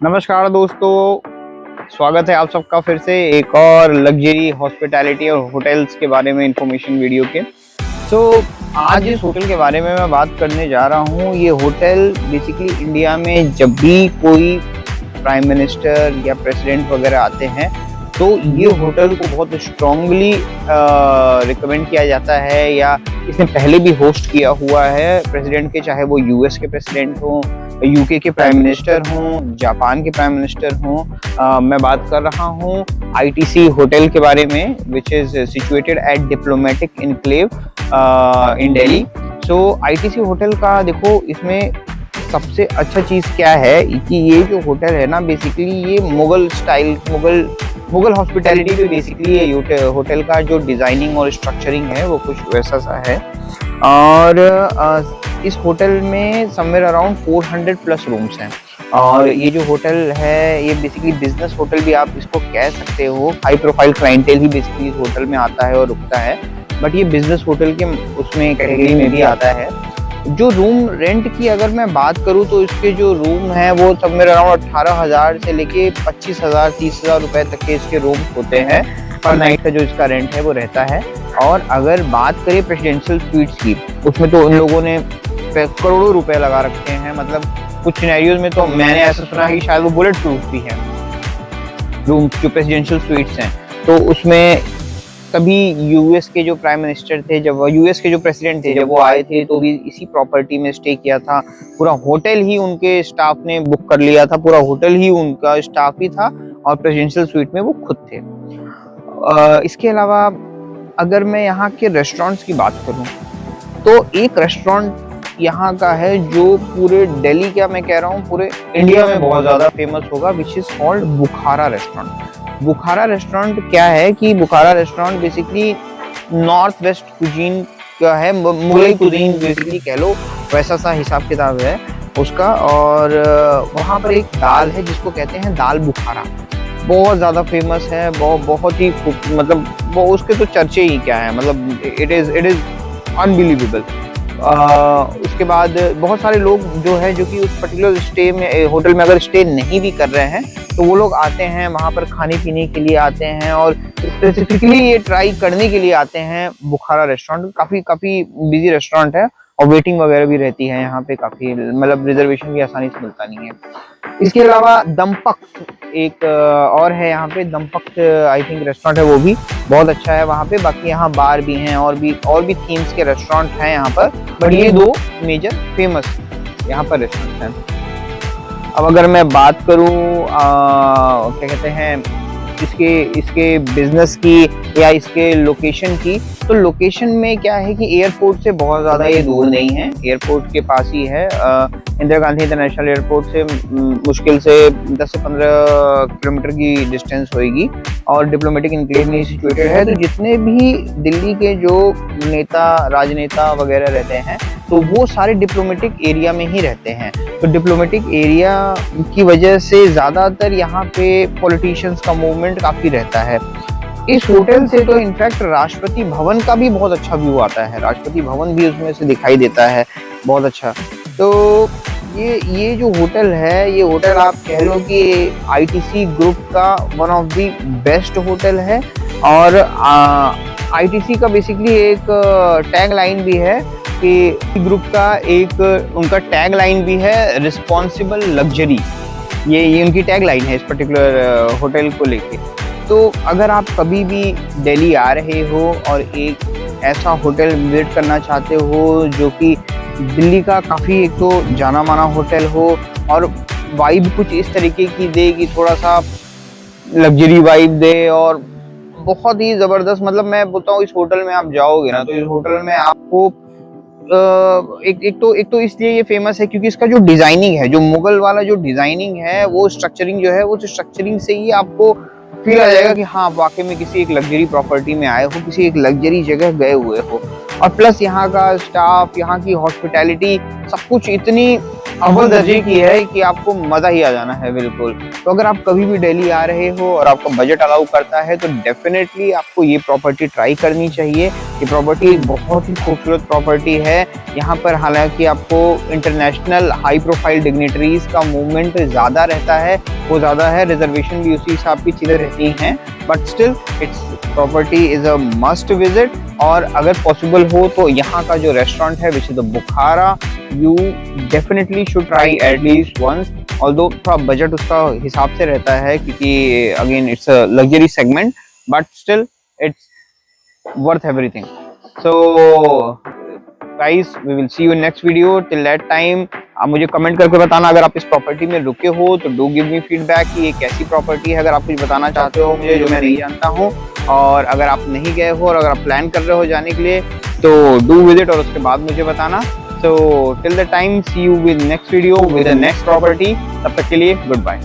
नमस्कार दोस्तों, स्वागत है आप सबका फिर से एक और लग्जरी हॉस्पिटैलिटी और होटल्स के बारे में इंफॉर्मेशन वीडियो के। आज इस होटल के बारे में मैं बात करने जा रहा हूँ। ये होटल बेसिकली इंडिया में जब भी कोई प्राइम मिनिस्टर या प्रेसिडेंट वगैरह आते हैं तो ये होटल को बहुत स्ट्रांगली रिकमेंड किया जाता है, या इसने पहले भी होस्ट किया हुआ है प्रेसिडेंट के, चाहे वो यूएस के प्रेसिडेंट हो, यूके के प्राइम मिनिस्टर हों, जापान के प्राइम मिनिस्टर हों। मैं बात कर रहा हूँ आईटीसी होटल के बारे में, which is situated at diplomatic enclave in Delhi. ITC hotel का देखो, इसमें सबसे अच्छा चीज़ क्या है कि ये जो होटल है ना, बेसिकली ये मुगल स्टाइल, मुगल हॉस्पिटैलिटी पे बेसिकली ये होटल का जो डिज़ाइनिंग और स्ट्रक्चरिंग है वो कुछ वैसा सा है। और इस होटल में समवेयर अराउंड 400 प्लस रूम्स हैं। और ये जो होटल है ये बेसिकली बिजनेस होटल भी आप इसको कह सकते हो। हाई प्रोफाइल क्लाइंटेल ही बेसिकली इस होटल में आता है और रुकता है, बट ये बिजनेस होटल के उसमें कैटेगरी में भी आता है। जो रूम रेंट की अगर मैं बात करूं तो इसके जो रूम हैं वो समवेयर अराउंड 18,000 से लेके 25,000 30,000 रुपए तक के इसके रूम होते हैं। पर नाइट का जो इसका रेंट है वो रहता है। और अगर बात करें प्रेसिडेंशियल स्वीट्स की, उसमें तो उन लोगों ने करोड़ों रुपए लगा रखे हैं। मतलब कुछ सिनेरियोज में तो मैंने ऐसा सुना है कि शायद वो बुलेट प्रूफ भी है रूम जो प्रेसिडेंशियल स्वीट्स हैं। तो उसमें कभी यूएस के जो प्राइम मिनिस्टर थे, जब यूएस के जो प्रेसिडेंट थे, जब वो आए थे तो भी इसी प्रॉपर्टी में स्टे किया था। पूरा होटल ही उनके स्टाफ ने बुक कर लिया था, पूरा होटल ही उनका स्टाफ ही था और प्रेसिडेंशियल स्वीट में वो खुद थे। इसके अलावा अगर मैं यहाँ के रेस्टोरेंट्स की बात करूँ तो एक रेस्टोरेंट यहाँ का है जो पूरे दिल्ली, क्या मैं कह रहा हूँ, पूरे इंडिया में बहुत ज़्यादा फेमस होगा, which is called Bukhara restaurant. Bukhara restaurant क्या है कि Bukhara restaurant basically north west cuisine का है, मुगलई कुजीन बेसिकली कह लो, वैसा सा हिसाब किताब है उसका। और वहाँ पर एक दाल है जिसको कहते हैं दाल बुखारा, बहुत ज़्यादा फेमस है, बहुत ही, मतलब वो उसके तो चर्चे ही क्या है, मतलब इट इज़ अनबिलीवेबल। उसके बाद बहुत सारे लोग जो है जो कि उस पर्टिकुलर स्टे में, होटल में अगर स्टे नहीं भी कर रहे हैं तो वो लोग आते हैं वहाँ पर खाने पीने के लिए आते हैं, और स्पेसिफिकली ये ट्राई करने के लिए आते हैं बुखारा रेस्टोरेंट। काफ़ी बिजी रेस्टोरेंट है और वेटिंग वगैरह भी रहती है यहाँ पे काफ़ी, मतलब रिजर्वेशन भी आसानी से मिलता नहीं है। इसके अलावा दमपख्त एक और है यहाँ पे, दमपख्त आई थिंक रेस्टोरेंट है, वो भी बहुत अच्छा है वहाँ पे। बाकी यहाँ बार भी हैं और भी थीम्स के रेस्टोरेंट हैं यहाँ पर, बट ये दो मेजर फेमस यहाँ पर रेस्टोरेंट हैं। अब अगर मैं बात करूँ क्या कहते हैं इसके बिजनेस की या इसके लोकेशन की, तो लोकेशन में क्या है कि एयरपोर्ट से बहुत ज़्यादा ये दूर नहीं है, एयरपोर्ट के पास ही है। इंदिरा गांधी इंटरनेशनल एयरपोर्ट से मुश्किल से 10 से 15 किलोमीटर की डिस्टेंस होगी, और डिप्लोमेटिक इनक्लेव में सिचुएटेड है। तो जितने भी दिल्ली के जो नेता, राजनेता वगैरह रहते हैं तो वो सारे डिप्लोमेटिक एरिया में ही रहते हैं। तो डिप्लोमेटिक एरिया की वजह से ज़्यादातर यहाँ पे पॉलिटिशियंस का मूवमेंट काफ़ी रहता है। इस होटल से तो इनफैक्ट राष्ट्रपति भवन का भी बहुत अच्छा व्यू आता है, राष्ट्रपति भवन भी उसमें से दिखाई देता है बहुत अच्छा। तो ये जो होटल है, ये होटल आप कह लो कि आईटीसी ग्रुप का one of the best hotel है। और आईटीसी का बेसिकली एक टैग लाइन भी है कि ग्रुप का एक उनका टैग लाइन भी है, रिस्पॉन्सिबल लग्जरी। ये उनकी टैग लाइन है इस पर्टिकुलर होटल को लेके। तो अगर आप कभी भी दिल्ली आ रहे हो और एक ऐसा होटल विजिट करना चाहते हो जो कि दिल्ली का काफ़ी एक तो जाना माना होटल हो और वाइब कुछ इस तरीके की दे कि थोड़ा सा लग्जरी वाइब दे और बहुत ही ज़बरदस्त, मतलब मैं बोलता हूँ इस होटल में आप जाओगे ना तो इस होटल में आपको एक तो इसलिए ये फेमस है क्योंकि इसका जो डिजाइनिंग है, जो मुगल वाला जो डिजाइनिंग है, वो स्ट्रक्चरिंग जो है, वो स्ट्रक्चरिंग से ही आपको फील आ जाएगा कि हाँ वाकई में किसी एक लग्जरी प्रॉपर्टी में आए हो, किसी एक लग्जरी जगह गए हुए हो। और प्लस यहाँ का स्टाफ, यहाँ की हॉस्पिटैलिटी, सब कुछ इतनी अव्वल दर्जे की है कि आपको मजा ही आ जाना है बिल्कुल। तो अगर आप कभी भी दिल्ली आ रहे हो और आपका बजट अलाउ करता है तो डेफिनेटली आपको ये प्रॉपर्टी ट्राई करनी चाहिए। ये प्रॉपर्टी बहुत ही खूबसूरत प्रॉपर्टी है। यहाँ पर हालांकि आपको इंटरनेशनल हाई प्रोफाइल डिग्निटरीज का मूवमेंट ज़्यादा रहता है, वो ज़्यादा है, रिजर्वेशन भी उसी हिसाब की चीज़ें रहती हैं, but still it's property is a must visit. और अगर पॉसिबल हो तो यहाँ का जो रेस्टोरेंट है which is the Bukhara, you definitely should try at least once. Although थोड़ा बजट उसका हिसाब से रहता है क्योंकि again it's a luxury segment, but still it's worth everything. So guys, we will see you in next video. Till that time आप मुझे comment करके बताना अगर आप इस प्रॉपर्टी में रुके हो तो डू गिव मी फीडबैक कि ये कैसी प्रॉपर्टी है। अगर आप कुछ बताना चाहते हो मुझे जो मैं नहीं जानता हूँ, और अगर आप नहीं गए हो और अगर आप प्लान कर रहे हो जाने के लिए तो डू विजिट और उसके बाद मुझे बताना। So till the time, see you with next video with the next property. तब तक के लिए गुड बाय।